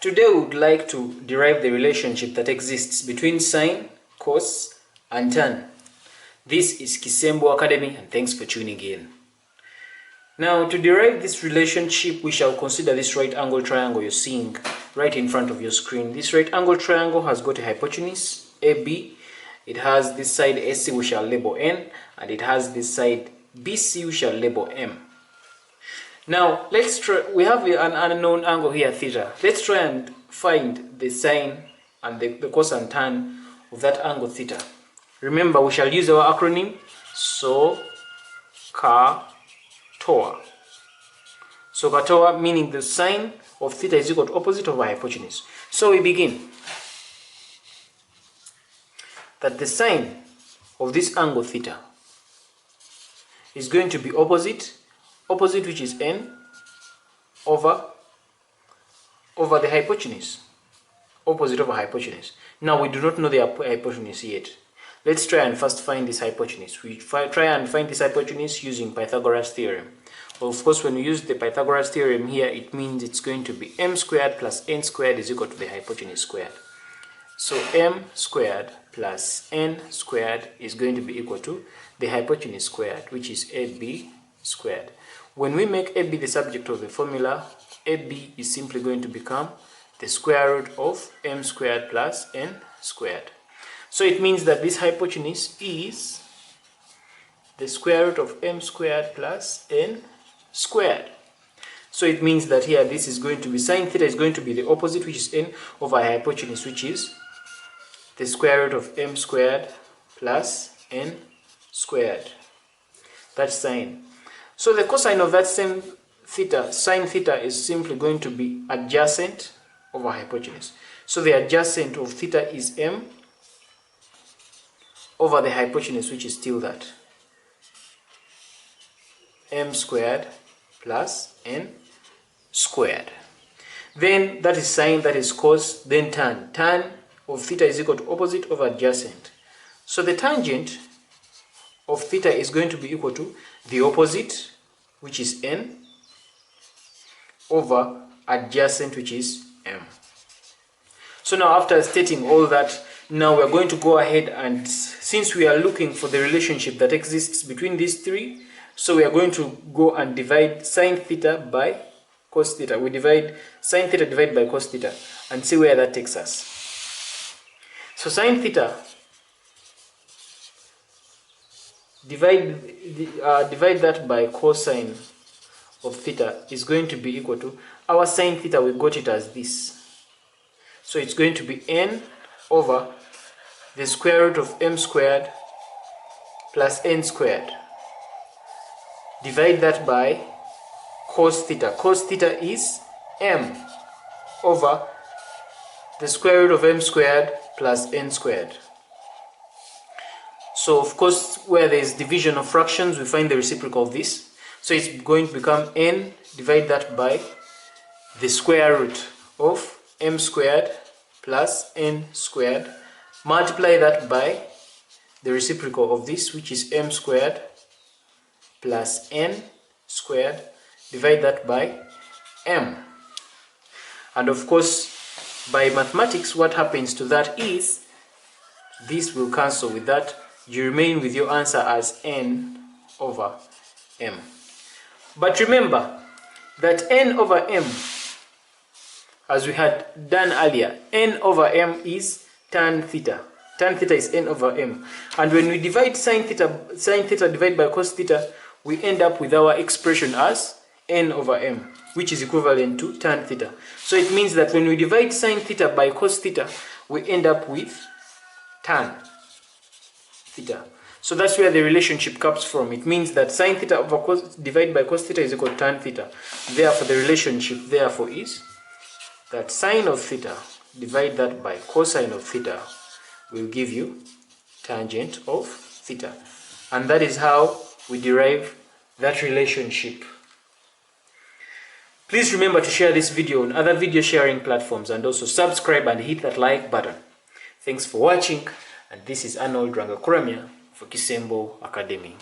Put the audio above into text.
Today we would like to derive the relationship that exists between sine, cos, and tan. This is Kisembo Academy, and thanks for tuning in. Now, to derive this relationship, we shall consider this right angle triangle you're seeing right in front of your screen. This right angle triangle has got a hypotenuse, AB. It has this side AC, we shall label N, and it has this side BC, we shall label M. Now, let's try, we have an unknown angle here, theta. Let's try and find the sine and the cos and tan of that angle, theta. Remember, we shall use our acronym, SOHCAHTOA. SOHCAHTOA meaning the sine of theta is equal to opposite over hypotenuse. So we begin that the sine of this angle theta is going to be opposite which is n over the hypotenuse, opposite over hypotenuse. Now we do not know the hypotenuse yet. Let's try and first find this hypotenuse. We try and find this hypotenuse using Pythagoras theorem. Well, of course, when we use the Pythagoras theorem here, it means it's going to be m squared plus n squared is equal to the hypotenuse squared. So m squared plus n squared is going to be equal to the hypotenuse squared, which is ab squared. When we make AB the subject of the formula, AB is simply going to become the square root of m squared plus n squared. So it means that this hypotenuse is the square root of m squared plus n squared. So it means that here this is going to be, sine theta is going to be the opposite, which is n over hypotenuse, which is the square root of m squared plus n squared. That's sine. So the cosine of that same theta, sine theta, is simply going to be adjacent over hypotenuse. So the adjacent of theta is m over the hypotenuse, which is still that m squared plus n squared. Then that is sine, that is cos, then tan. Tan of theta is equal to opposite over adjacent. So the tangent of theta is going to be equal to the opposite, which is n, over adjacent, which is m. So now, after stating all that, now we're going to go ahead and, since we are looking for the relationship that exists between these three, so we are going to go and divide sine theta by cos theta. We divide sine theta divided by cos theta and see where that takes us. So sine theta divide that by cosine of theta is going to be equal to, our sine theta, we got it as this. So it's going to be n over the square root of m squared plus n squared. Divide that by cos theta. Cos theta is m over the square root of m squared plus n squared. So of course, where there is division of fractions, we find the reciprocal of this. So it's going to become n, divide that by the square root of m squared plus n squared, multiply that by the reciprocal of this, which is m squared plus n squared, divide that by m. And of course, by mathematics, what happens to that is this will cancel with that. You remain with your answer as n over m. But remember that n over m, as we had done earlier, n over m is tan theta. Tan theta is n over m. And when we divide sine theta divided by cos theta, we end up with our expression as n over m, which is equivalent to tan theta. So it means that when we divide sine theta by cos theta, we end up with tan theta. So that's where the relationship comes from. It means that sine theta over cos divided by cos theta is equal to tan theta. Therefore, the relationship therefore is that sine of theta, divide that by cosine of theta, will give you tangent of theta. And that is how we derive that relationship. Please remember to share this video on other video sharing platforms, and also subscribe and hit that like button. Thanks for watching, and this is Arnold Rangakuramya for Kisembo Academy.